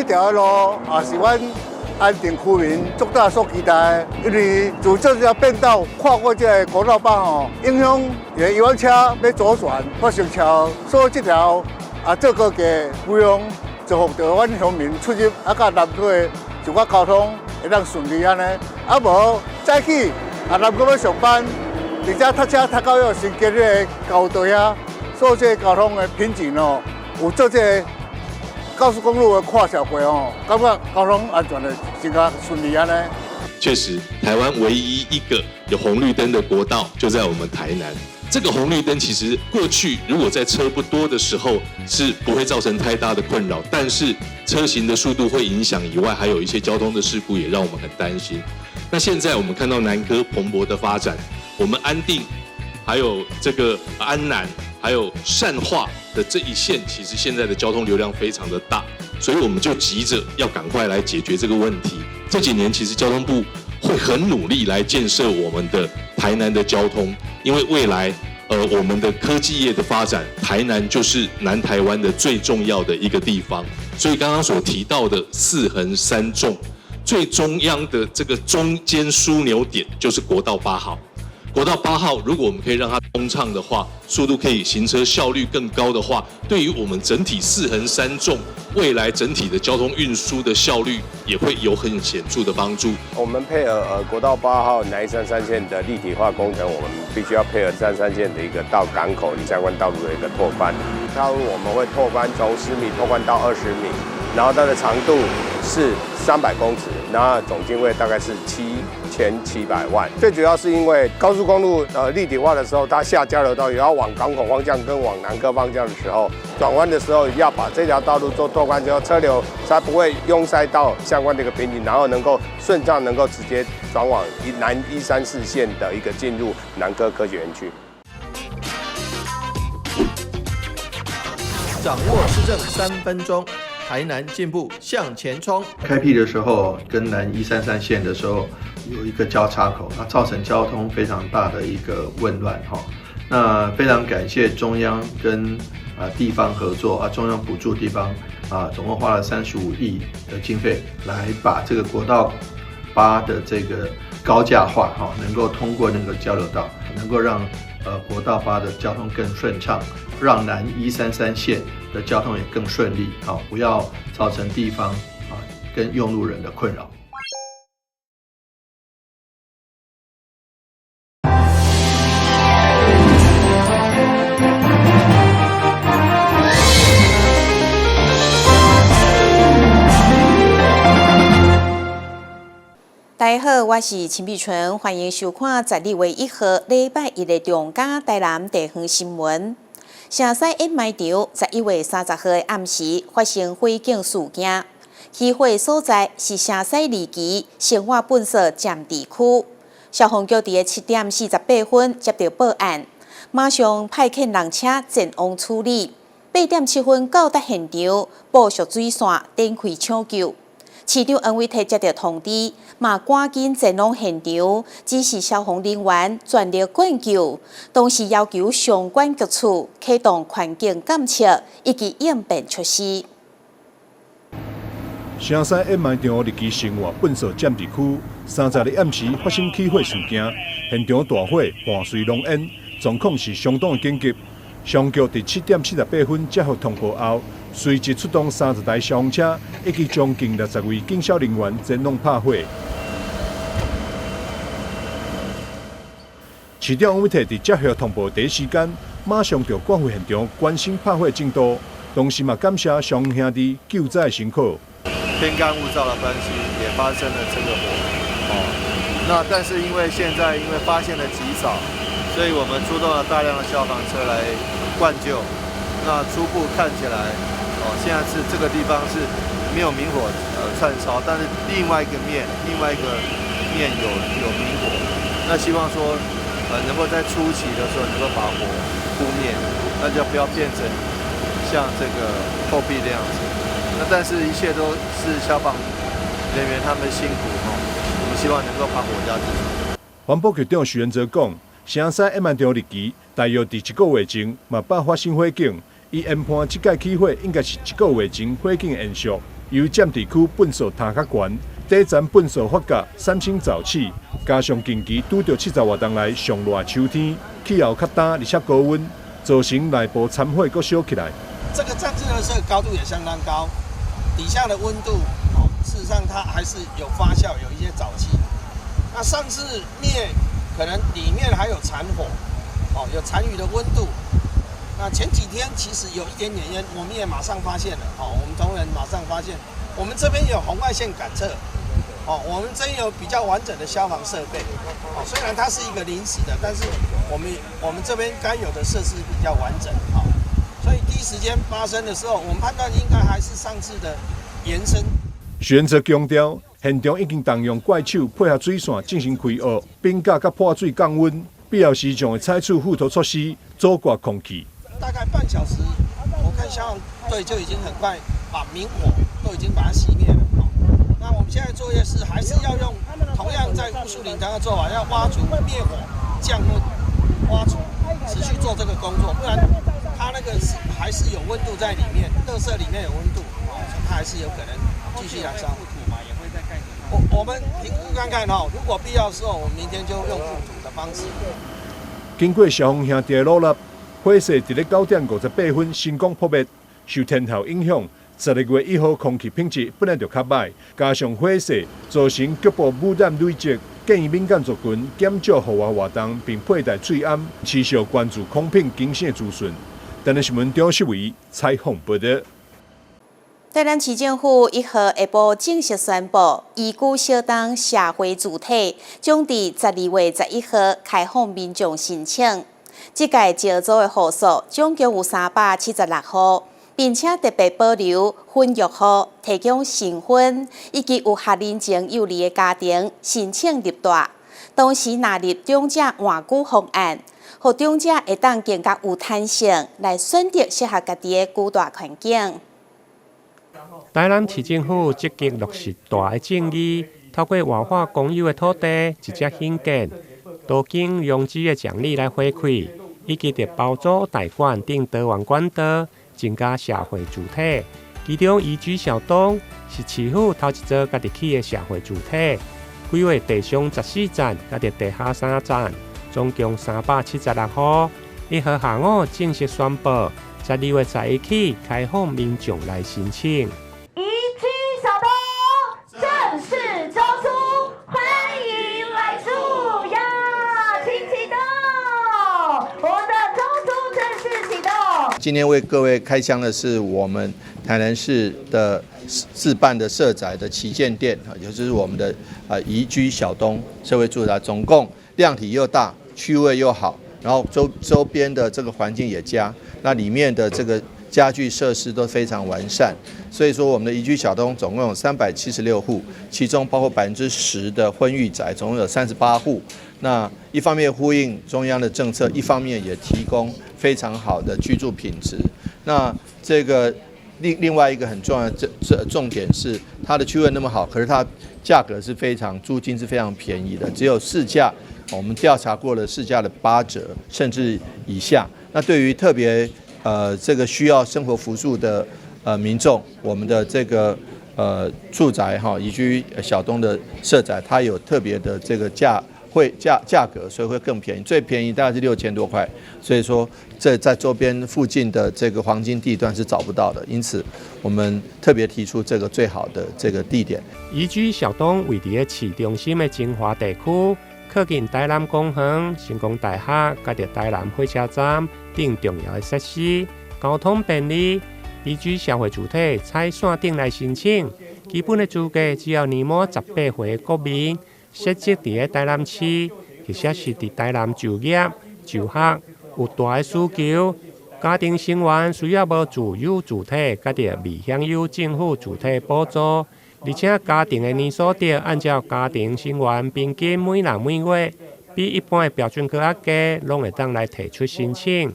條的路也是阮安定區民最大所期待的，因為自這條變道跨過這個國道8吼，影響遊覽車要左轉或行橋，所以這條這個嘅費用就讓到阮鄉民出入甲南區就個交通會當順利安尼，無早起南區要上班，而且塞車塞到要先經個交隊啊，所以這個交通的品質哦，有做這個高速公路的跨小軌哦，感覺交通安全的真較順利安尼。確實，台灣唯一一個有紅綠燈的國道就在我們台南。這個紅綠燈其實過去如果在車不多的時候是不會造成太大的困擾，但是車行的速度會影響以外，還有一些交通的事故也讓我們很擔心。那現在我們看到南科蓬勃的發展，我們安定，還有這個安南，還有善化的這一線，其實現在的交通流量非常的大，所以我們就急着要趕快來解決這個問題。這幾年其實交通部會很努力來建設我們的台南的交通，因為未來我們的科技業的發展，台南就是南台灣的最重要的一個地方。所以剛剛所提到的4橫3縱，最中央的這個中間樞紐點就是國道8號。國道8號，如果我們可以讓它通暢的話，速度可以行車效率更高的話，對於我們整體4橫3縱未來整體的交通運輸的效率也會有很顯著的幫助。我們配合國道8號南133線的立體化工程，我們必須要配合133線的一個到港口相關道路的一個拓寬。道路我們會拓寬從10米拓寬到20米，然後它的長度是300公尺，然後總經費大概是7700萬。最主要是因為高速公路立體化的時候，它下交流道也要往港口方向跟往南科方向的時候，轉彎的時候要把這條道路做拓寬之後，車流才不會擁塞到相關的一個瓶頸，然後能夠順暢能夠直接轉往南134線的一個進入南科科學園區。掌握施政3分鐘。台南進步向前衝。開闢的時候跟南133線的時候有一個交叉口，那造成交通非常大的一個混亂哈。那非常感謝中央跟地方合作中央補助地方總共花了35億的經費來把這個國道8的這個高架化哈，能夠通過那個交流道，能夠讓國道8的交通更順暢，讓南133線的交通也更順利，不要造成地方跟用路人的困擾。大家好，我是陳碧純，歡迎收看12月1號禮拜一的中嘉台南地方新聞。城西演賣場11月30號的暗時發生火警事件，起火所在是城西二期生活本所占地區。消防局在7點48分接到報案，馬上派遣人車前往處理。8點7分到達現場，報屬水線展開搶救。市長恩偉提接到通知，嘛趕緊前往現場，指示消防人員全力灌救，同時要求相關局處啟動環境監測以及應變措施。城西演賣場二期生活本所占地區30日暗時發生起火事件，現場大火伴隨濃煙，狀況是相當緊急。消防局在7點48分接獲通報後，隨即出動30台消防車以及將近60位警消人員前往拍火。市長委體在接獲通報第一時間，馬上就趕回現場關心拍火進度，同時嘛感謝消防兄弟救災辛苦。天乾物燥的關係，也發生了這個火。那但是因為現在發現的極早，所以我們出動了大量的消防車來灌救。那初步看起來，現在是這個地方是沒有明火竄燒，但是另外一個面有明火。那希望說，能夠在初期的時候能夠把火撲滅，那就不要變成像這個後壁那樣子。那但是一切都是消防人員他們辛苦我們希望能夠把火壓制住。環保局長許元哲講，城西演賣場日期大約在1個月前嘛爆發生火警，伊研判這屆起火應該是1個月前火警延續，由占地區噴數塔較懸，第一站噴數發甲三星早起，加上近期拄到70外度來上熱秋天，氣候較乾而且高溫，造成內部殘火閣燒起來。這個站這個是高度也相當高，底下的溫度，事實上它還是有發酵，有一些沼氣。那上次滅，可能裡面還有殘火，有殘餘的溫度。那前幾天其實有一點點煙，我們也馬上發現了，我們同仁馬上發現，我們這邊有紅外線感測，我們這邊有比較完整的消防設備，雖然它是一個臨時的，但是我們這邊該有的設施比較完整，所以第一時間發生的時候，我們判斷應該還是上次的延伸。徐元澤強調，現場已經動用怪手配合水線進行開挖，並甲破水降溫，必要時將會採取附托措施阻刮空氣。大概半小時，我看消防隊就已經很快把明火都已經把它熄滅了。那我們現在作業是還是要用同樣在霧樹林堂的做法，要挖除、滅火、降溫、挖除，持續做這個工作，不然它那個還是有溫度在裡面，垃圾裡面有溫度，它還是有可能繼續燃燒。我們評估看看如果必要的時候，我們明天就用覆土的方式。經過消防兄弟的努力，火勢在9點58分成功撲滅。受天候影響，12月1號空氣品質本來就較歹，加上火勢造成局部污染累積，建議民間族群減少戶外活動，並佩戴水掩，持續關注空品警示資訊。台南新聞張世維採訪報道。台南市政府1號下晡正式宣布，移居小東社會主體將於12月11號開放民眾申請。這屆招租的戶數總共有376戶，並且特別保留混浴戶，提供新婚以及有學齡前幼兒的家庭申請入住，同時納入長者換居方案，讓長者會當更加有彈性來選擇適合家己的居住環境。台南市政府積極落實大的正義，透過活化公有的土地直接興建，多經用資的獎勵來回饋，以及在包租代管等多元管道，增加社會主體。其中移居小東是市府頭一座家己起的社會主體，規劃地上14站，加地下3站，總共376戶。1號下午正式宣布，12月11起開放民眾來申請。今天為各位開箱的是我們台南市的自辦的社宅的旗艦店，也就是我們的宜居小東社會住宅，總共量體又大，區位又好，然後周邊的這個環境也佳，那裡面的這個家具設施都非常完善，所以說我們的宜居小東總共有376戶，其中包括10%的婚育宅，總共有38戶。那一方面呼應中央的政策，一方面也提供非常好的居住品質。那這個另外一個很重要的重點是，它的區位那麼好，可是它價格是租金是非常便宜的，只有市價，我們調查過了市價的8折甚至以下。那對於特別這個需要生活扶助的民眾，我們的這個住宅宜居小東的社宅，它有特別的這個價格，所以會更便宜，最便宜大概是6000多塊，所以說這在周邊附近的這個黃金地段是找不到的，因此我們特別提出這個最好的這個地點。宜居小東位在市中心的精華地區，靠近台南公園、成功大學、甲着台南火車站等重要的設施，交通便利。宜居社會主體採線頂來申請，基本的資格只要年滿18歲的國民。設籍在台南市，或者是在台南就業、就學，有大的需求。家庭成員需要無自有主體，甲着未享有政府主體補助，而且家庭的年所得按照家庭成員平均每人每月比一般的標準高價，攏會當來提出申請。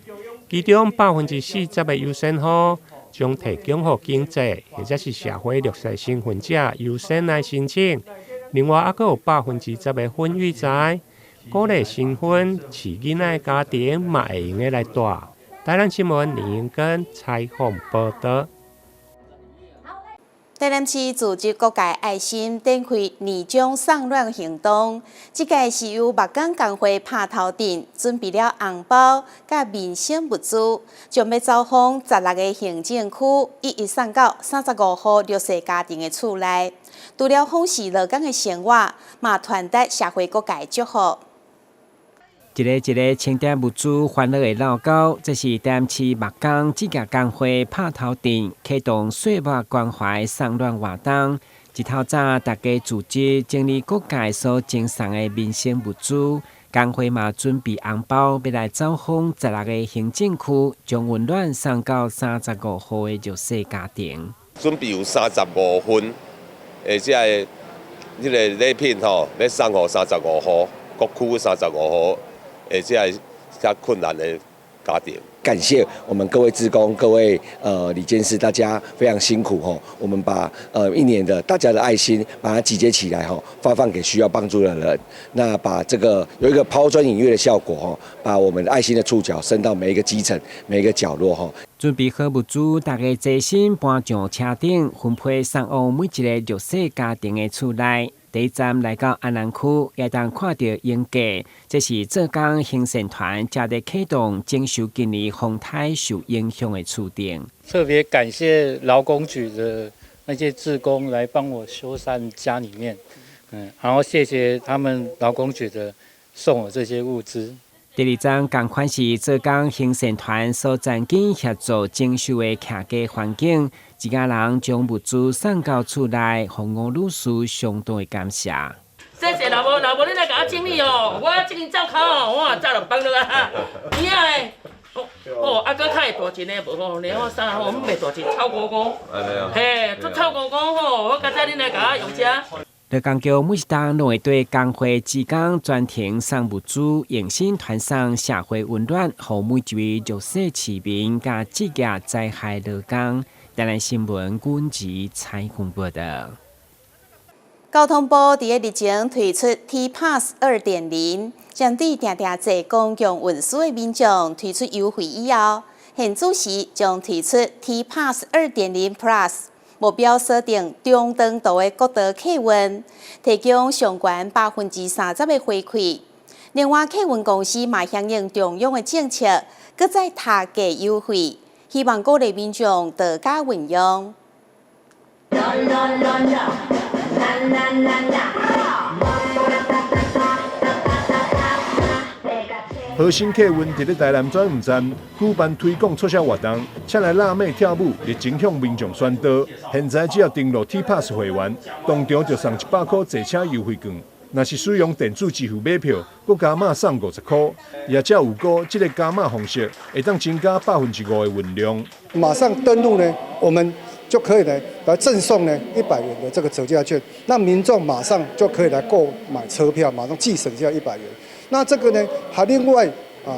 其中40%的優先戶將提供予經濟或者是社會弱勢身份者優先來申請。另外，還有10%的婚育宅，鼓勵新婚飼囡仔的家庭嘛會用的來住。台南新聞林英根採訪報道。台南市組織各界愛心展開年終送暖行動，這屆是由木工工會拍頭陣，準備了紅包甲民生物資，將要走訪16個行政區，一一送到35戶弱勢家庭的厝內。除了豐實勞工的生活，嘛傳達社會各界祝福。一個清點物資歡樂的鬧交，這是台南市木工職業工會拍頭陣，啟動歲末關懷送暖活動。一透早，大家組織整理各界所贈送的民生物資，工會嘛準備紅包，要來走訪16個行政區，將溫暖送到35戶的弱勢家庭。準備有35份，即個禮品吼，要送予35戶，各區35戶。這樣較困難的家庭，感謝我們各位志工、各位理監事，大家非常辛苦吼。我們把一年的大家的愛心，把它集結起來吼，發放給需要幫助的人。那把這個有一個拋磚引玉的效果吼，把我們愛心的觸角伸到每一個基層、每一個角落吼。準備好物資，大家齊心搬上車頂，分配送往每一個弱勢家庭的厝內。第一站來到安南區，也當看到英架，這是浙江行善團正在啟動徵收今年風颱受影響的厝頂。特別感謝勞工局的那些志工來幫我修繕家裡面，然後謝謝他們勞工局的送我這些物資。第二站同款是浙江行善團所贊助協助徵收的客家環境。一家人將物資送到厝內，讓吳女士相當的感謝。謝謝老婆，你來給我整理哦，我這邊照考哦，我早就幫你啊。你啊嘞，啊個較會大錢的無吼，然後啥吼，唔袂大錢，超過5。嘿，都超過5吼，我今仔日來給我用車。樂工局每一檔都會對工會志工專程送物資，用心傳送社會溫暖，讓每一位弱勢市民甲職業災害勞工。台南新聞阮吉採訪報道。交通部伫個日前推出 T-Pass 2.0， 針對常常坐公共運輸的民眾推出優惠以後，現主時將推出 T-Pass 2.0 Plus， 目標鎖定中長途的國道客運，提供上懸30%的回饋。另外，客運公司嘛響應中央的政策，閣再塔價優惠。希望各類民眾多加運用。和心客運佇咧台南轉運站舉辦推廣促銷活動，請來辣妹跳舞，熱情向民眾宣導。現在只要登錄 T-Pass 會員，當場就送100塊坐車優惠券。若是使用電子支付買票，閣加碼送50塊。也才有過這個加碼方式，會當增加5%的運量。馬上登錄呢，我們就可以來贈送呢100元的這個折價券，那民眾馬上就可以來購買車票，馬上既省下100元。那這個呢，還另外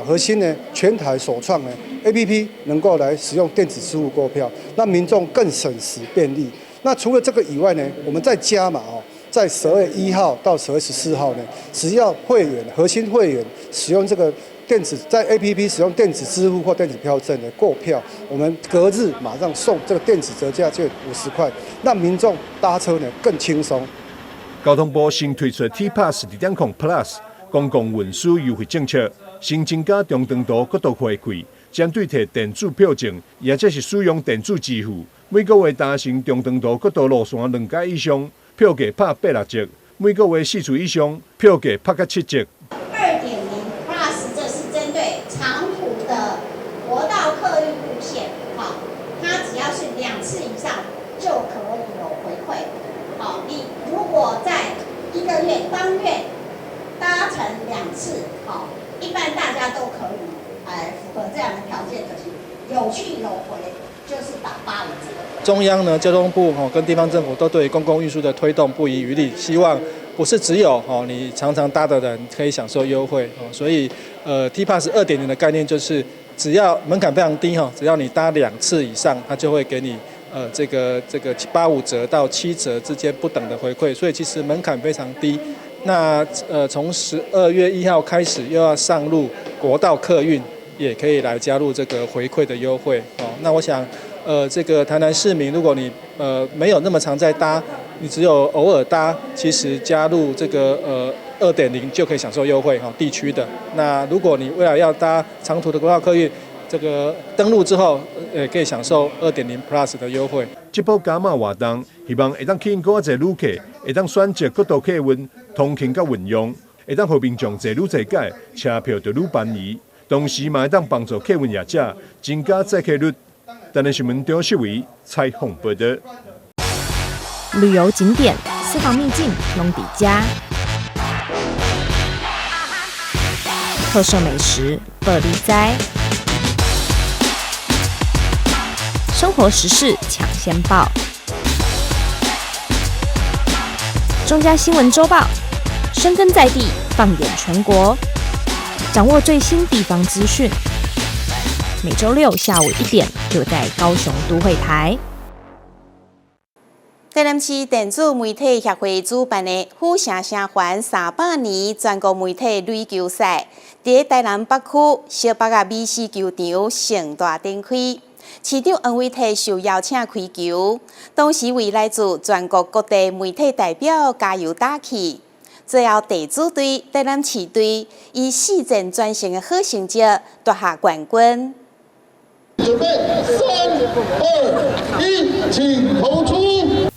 核心呢，全台首創呢 APP 能夠來使用電子支付購票，那民眾更省時便利。那除了這個以外呢，我們再加碼哦。在12月1號到12月14號呢，只要會員核心會員使用這個電子在 APP 使用電子支付或電子票證的購票，我們隔日馬上送這個電子折價券50塊，讓民眾搭車呢更輕鬆。交通部新推出 T-Pass 2.0 Plus 公共運輸優惠政策，新增加中長途國道回饋，針對摕電子票證，也就是使用電子支付，每個月搭乘中長途國道路線2階以上。票價拍86折，每個月4次以上，票價拍到7折。2.0 Plus 這是針對長途的國道客運路線，好，它只要是2次以上就可以有回饋。好，你如果在1個月當月搭乘2次，好，一般大家都可以符合這樣的條件的，有去有回，就是打8五折。中央呢，交通部跟地方政府都對公共運輸的推動不遺餘力，希望不是只有你常常搭的人可以享受優惠，所以T-Pass 2.0的概念就是只要門檻非常低，只要你搭2次以上，它就會給你這個85折到7折之間不等的回饋，所以其實門檻非常低。那從12月1號開始又要上路國道客運，也可以來加入這個回饋的優惠。那我想。這個台南市民，如果你沒有那麼常在搭，你只有偶爾搭，其實加入這個2.0就可以享受優惠哈，地區的。那如果你未來要搭長途的國道客運，這個登錄之後，可以享受2.0 Plus 的優惠。這波加碼活動，希望會當吸引更多旅客，會當選擇國道客運通勤甲運用，會當互民眾坐愈坐解，車票就愈便宜。同時嘛，會當幫助客運業者增加載客率。台南新聞張秀維採訪報道。旅遊景點、私房秘境攏底家，特色美食樂利哉，生活時事搶先報。中嘉新聞週報，深耕在地，放眼全國，掌握最新地方資訊。每週6下午1點，就在高雄都會台。台南市電子媒體協會主辦的虎城城環300年全國媒體壘球賽，在台南北區小北亞美式球場盛大展開。市長黃偉綽受邀請開球，同時為來自全國各地媒體代表加油打氣。最後地主隊台南市隊以4戰全勝的好成績奪下冠軍。準備3、2、1，請投出。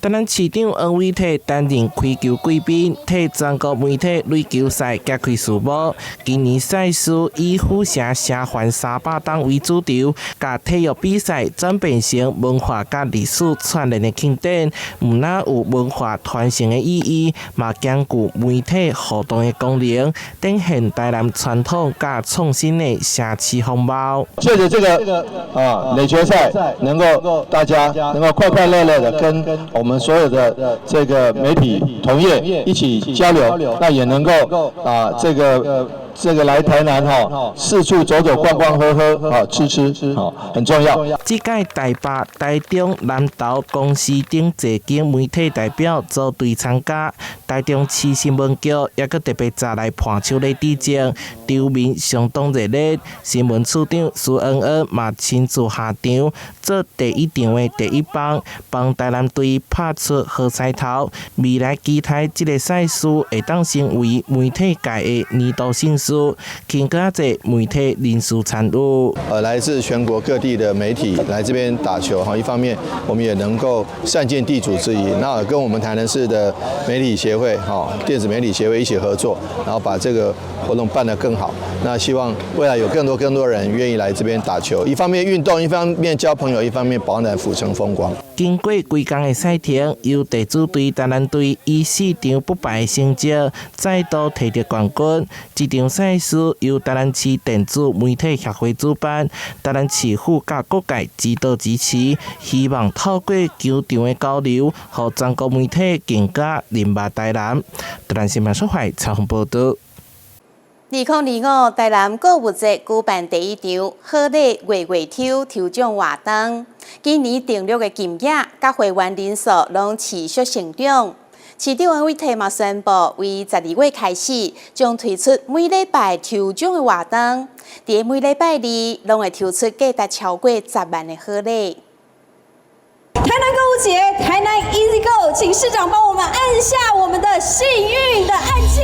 台南市長黃偉綽擔任開球貴賓，替全國媒體壘球賽揭開序幕。今年賽事以虎城城環300檔為主題，甲體育比賽轉變成文化甲歷史串聯的慶典，唔但有文化傳承的意義，嘛兼具媒體互動的功能，展現台南傳統甲創新的城市風貌。借着這個壘球賽，能夠大家能夠快快樂樂的跟我們所有的這個媒體同業一起交流，那也能夠這個來台南四處走走逛逛喝喝吃很重要。這屆台北、台中、南投公司等多間媒體代表組隊參加，台中市新聞局也閣特別找來伴手禮致敬，場面相當熱烈。新聞處長蘇恩恩嘛親自下場，做第一場的第一棒，幫台南隊拍出好彩頭。未來期待這個賽事會當成為媒體界的年度盛事。更加多媒體人士參與。來自全國各地的媒體來這邊打球哈，一方面我們也能夠善盡地主之誼，那跟我們台南市的媒體協會哈、電子媒體協會一起合作，然後把這個活動辦得更好。那希望未來有更多人願意來這邊打球，一方面運動，一方面交朋友，一方面保暖府城風光。經過規工的賽程，由地主隊台南隊以4場不敗的成績再度摕到冠軍。這場賽事由台南市電子媒體協會主辦，台南市府甲各界指導支持，希望透過球場的交流，讓全國媒體更加認識台南。台南新聞社會採訪報道。2025台南購物節舉辦第一場好禮月抽抽獎活動，今年訂閱的金額甲會員人數攏持續成長。市長黃偉綽嘛宣布，為12月開始，將推出每禮拜抽獎的活動，在每禮拜2攏會抽出價值超過10萬的好禮。台南購物節，台南 Easy Go， 請市長幫我們按下我們的幸運的按鍵。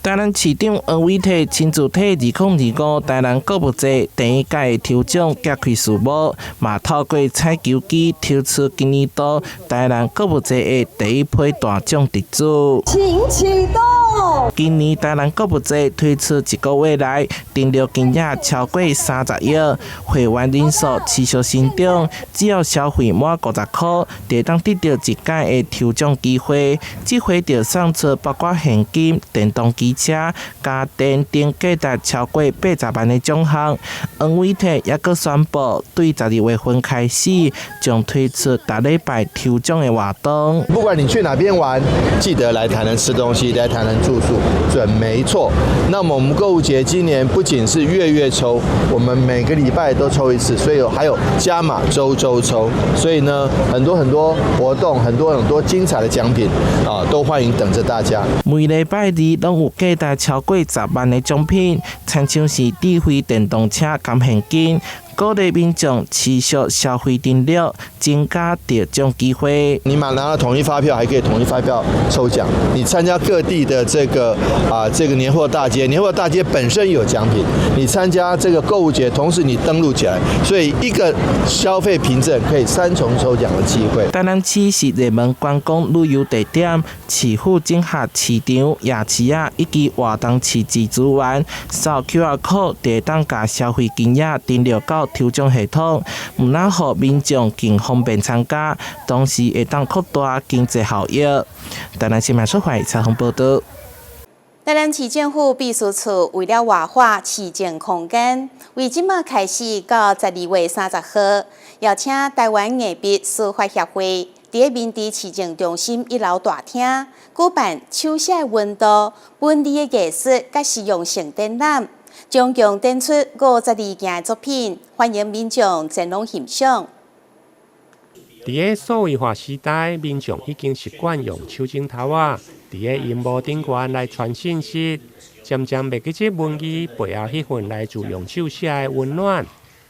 台南市長黃偉綽親自替2025台南購物節第一屆抽獎揭開序幕，嘛透過彩球機抽出今年度台南購物節的第一批大獎得主。請啟動。今年台南購物節推出1個月來，訂閱金額超過30億，會員人數持續成長。只要消費滿50塊，就當得到1屆的抽獎機會。這回就送出包括現金、電動機車、家電等價值超過80萬的獎項。黃偉綽也閣宣布，對12月份開始，將推出大禮拜抽獎的活動。不管你去哪邊玩，記得來台南吃東西，來台南住宿，準沒錯。那麼我們購物節今年不僅是月抽，我們每個禮拜都抽一次，所以還有加碼周抽。所以呢，很多活動，很多精彩的獎品啊，都歡迎等着大家。每禮拜2攏有價值超過10萬的獎品，親像是智慧電動車、現金、鼓勵民眾持續消費電力，增加得獎機會。你拿了統一發票，還可以統一發票抽獎。你參加各地的這個年貨大街，年貨大街本身有獎品。你參加這個購物節，同時你登錄起來，所以一個消費憑證可以3重抽獎的機會。台南市是熱門觀光旅遊地點，市府整合市場、夜市啊以及活動市集資源，掃 QR code 就當把消費金額登錄到抽獎系統，唔但讓民眾更方便參加，同時會當擴大經濟效益。台南新聞社會採訪報道。台南市政府秘書處為了活化市政空間，為即馬開始到12月30號，邀請台灣藝筆書法協會在明治市政中心1樓大廳舉辦手寫溫度本地的藝術甲實用性展覽，總共展出52件作品，歡迎民眾前往欣賞。在個數位化時代，民眾已經習慣用手指頭啊，在個螢幕頂端來傳信息，漸漸袂記起文字背後迄份來自用手寫的溫暖。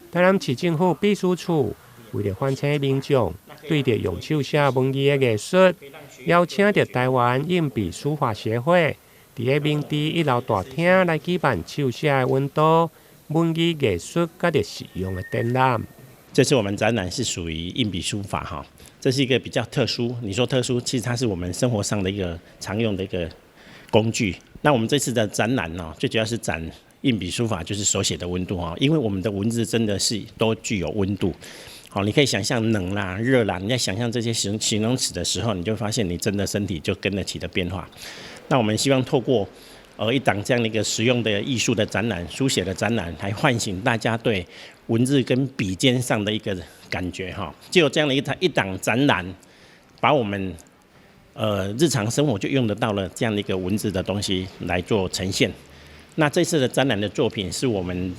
台南市政府秘書處為了歡迎民眾對着用手寫文字的藝術，邀請着台灣硬筆書法協會，在個明治1樓大廳來舉辦手寫的溫度文字藝術甲着實用的展覽。這次我們展覽是屬於硬筆書法哈，這是一個比較特殊。你說特殊，其實它是我們生活上的一個常用的一個工具。那我們這次的展覽呢，最主要是展硬筆書法，就是手寫的溫度哈。因為我們的文字真的是都具有溫度。好，你可以想象冷啦、熱啦，你在想象這些形容詞的時候，你就發現你真的身體就跟得起的變化。那我們希望透過一檔這樣的一個實用的藝術的展覽、書寫的展覽，來喚醒大家對文字跟筆尖上的一個感覺哈。就有這樣的一檔展覽，把我們日常生活就用得到了這樣的一個文字的東西來做呈現。那這次的展覽的作品是我們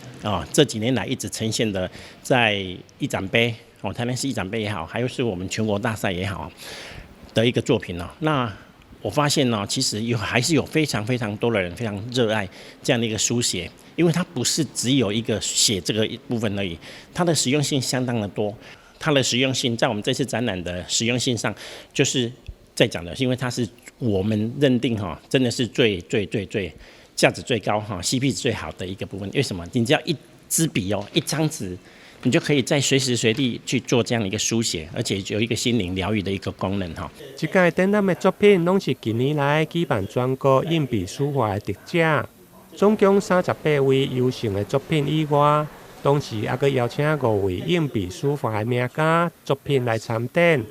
這幾年來一直呈現的，在一展杯台南市一展杯也好，還有是我們全國大賽也好的一個作品。那我發現呢，其實還是有非常非常多的人非常熱愛這樣的一個書寫，因為它不是只有一個寫這個一部分而已，它的實用性相當的多。它的實用性在我們這次展覽的實用性上，就是在講的是，因為它是我們認定真的是最價值最高CP 值最好的一個部分。為什麼？你只要一支筆一張紙，你就可以在隨時隨地去做這樣的一個書寫，而且有一個心靈療癒的一個功能哈。這屆展覽的作品攏是近年來舉辦全國硬筆書法的得者，總共38位優勝的作品以外，同時也閣邀請5位硬筆書法的名家作品來參展。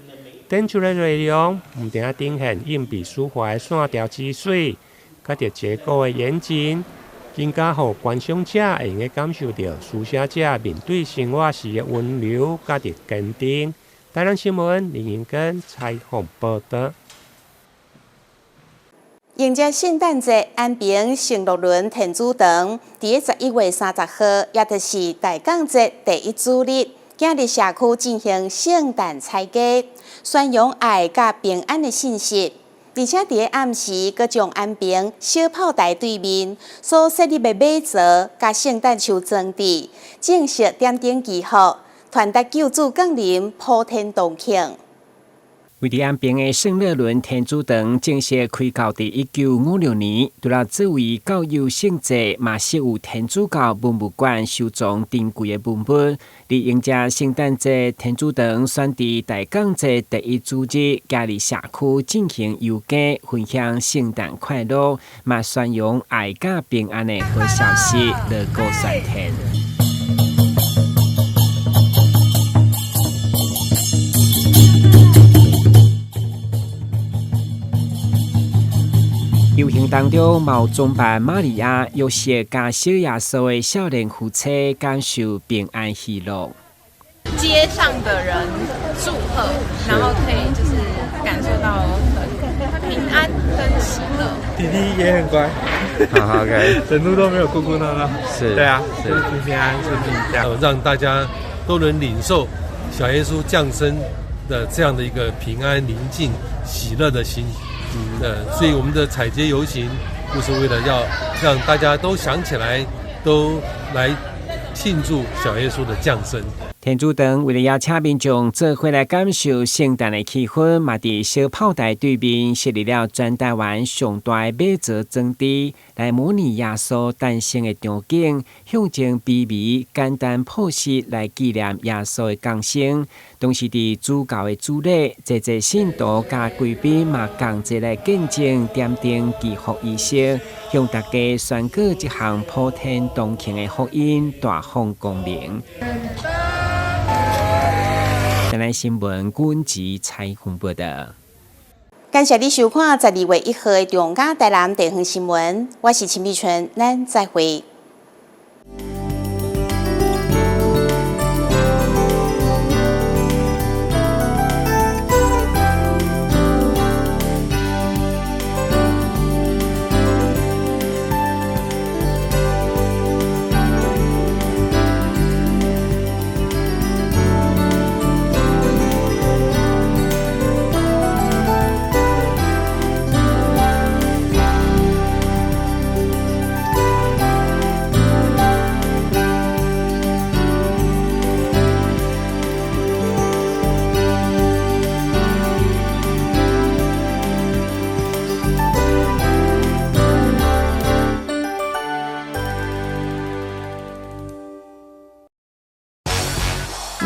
展出的內容唔定呈現硬筆書法的線條之水，佮着結構的嚴謹。更加讓觀賞者會用感受到書寫者面對生活時的溫柔，加的堅定。台南新聞林英根採訪報道。迎接聖誕節，安平聖樂倫天主堂在11月30號，也就是大港節第一主日，今日社區進行聖誕彩雞，宣揚愛甲平安的信息。而且在暗時，閣將安平小炮台對面所設立的馬座甲聖誕樹裝置，正式點燈祈福，傳達救主降臨，普天同慶。位於安平的聖樂倫天主堂正式開教在1956年，除了這位教友聖祭，嘛設有天主教文物館收藏珍貴的文物。在迎接聖誕節，天主堂選在大港節第一主日，加入社區進行遊街，分享聖誕快樂，嘛宣揚愛甲平安的好消息，樂高酸甜。遊行當中，毛裝扮瑪利亞、約瑟加小耶穌的少年夫妻感受平安喜樂。街上的人祝賀，然後可以就是感受到很平安跟喜樂。弟弟也很乖，好 OK， 整路都沒有哭哭鬧鬧，是，對啊，是平安順利這樣，讓大家都能領受小耶穌降生的這樣的一個平安、寧靜、喜樂的心。所以我們的彩街遊行，就是為了要讓大家都想起來，都來慶祝小耶穌的降生。天主堂為了邀請民眾做伙來感受聖誕的氣氛，嘛佇小炮台對面設立了全台灣上大的馬祖裝置，來模擬耶穌誕生的場景，向前卑微簡單朴實來紀念耶穌的降生。同時佇主教的主禮，齊信徒加貴賓嘛共齊來見證點燈祈福儀式，向大家宣告一項普天同慶的福音，大放光明。台南新聞軍籍採訪報道。感謝你收看12月1號的中嘉台南地方新聞，我是陳美純，咱再會。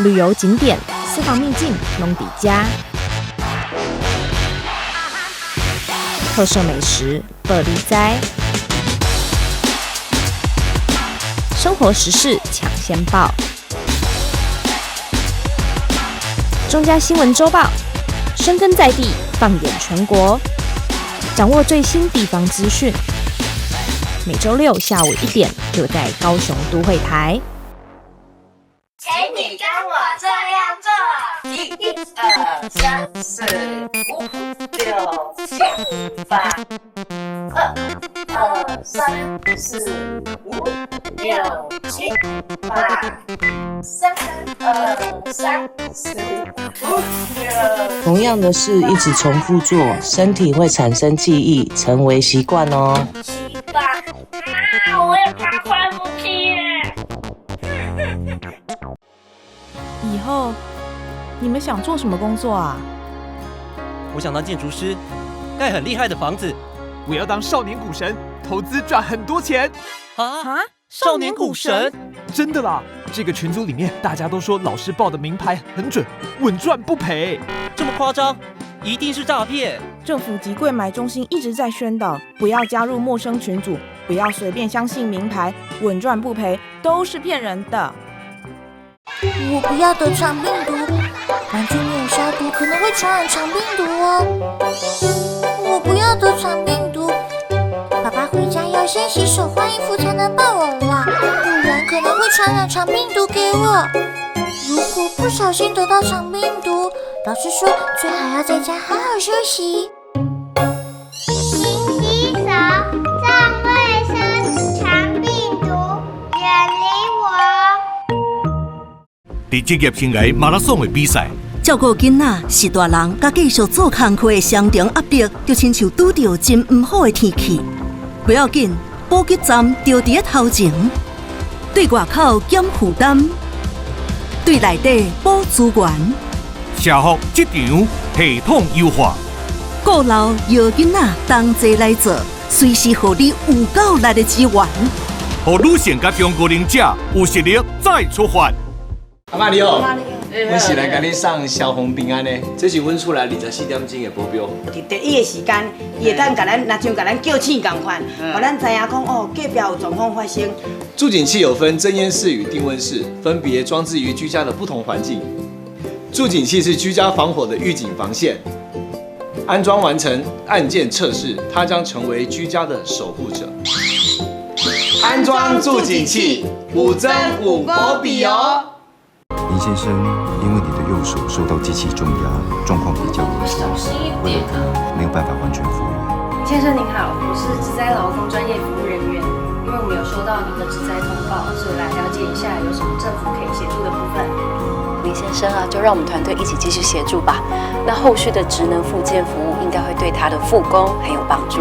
旅遊景點、私房秘境攏底家，特色美食百里栽，生活時事搶先報。中嘉新聞週報，深耕在地，放眼全國，掌握最新地方資訊。每週六下午1點，就在高雄都會台。請你跟我這樣做：1、2、3、4、5、6、7、8。2、3、4、5、6、7、8。3、2、3、4、5、6。同樣的事一直重複做，身體會產生記憶，成為習慣哦。7、8。我也怕快不去耶。以後你們想做什麼工作啊？我想當建築師，蓋很厲害的房子。我要當少年股神，投資賺很多錢。啊！少年股神？真的啦！這個群組裡面大家都說老師報的名牌很準，穩賺不賠。這麼誇張？一定是詐騙！政府及櫃買中心一直在宣導，不要加入陌生群組，不要隨便相信名牌，穩賺不賠都是騙人的。我不要得腸病毒，玩具沒有消毒，可能會傳染腸病毒哦。我不要得腸病毒，爸爸回家要先洗手換衣服才能抱我啦，不然可能會傳染腸病毒給我。如果不小心得到腸病毒，老師說最好要在家好好休息。勤洗手，站衛生，腸病毒遠離我。在職業生涯馬拉松的比賽，照顧囡仔是大人，甲繼續做工課的雙重壓力，就親像拄到真唔好的天氣。不要緊，補給站就佇頭前，對外口減負擔，對內底補資源。社福職場系統優化，顧老搖囡仔同齊來做，隨時予你有夠力的資源，予女性甲中高齡者有實力再出發。阿媽你好，我是來甲你送消防平安的，這是阮厝內24點鐘的保鏢。佇第一個時間，伊會當甲咱，若像甲咱叫醒共款，互咱知影講哦，隔壁有狀況發生。助警器有分偵煙室與定溫室，分別裝置於居家的不同環境。助警器是居家防火的預警防線，安裝完成按鍵測試，它將成為居家的守護者。安裝助警器，無針無保庇哦。林先生，因為你的右手受到機器重壓，狀況比較危險，為了他沒有辦法完全復原。先生您好，我是職災勞工專業服務人員，因為我們有收到您的職災通報，所以來了解一下有什麼政府可以協助的部分。李先生啊，就讓我們團隊一起繼續協助吧。那後續的職能復健服務應該會對他的復工很有幫助。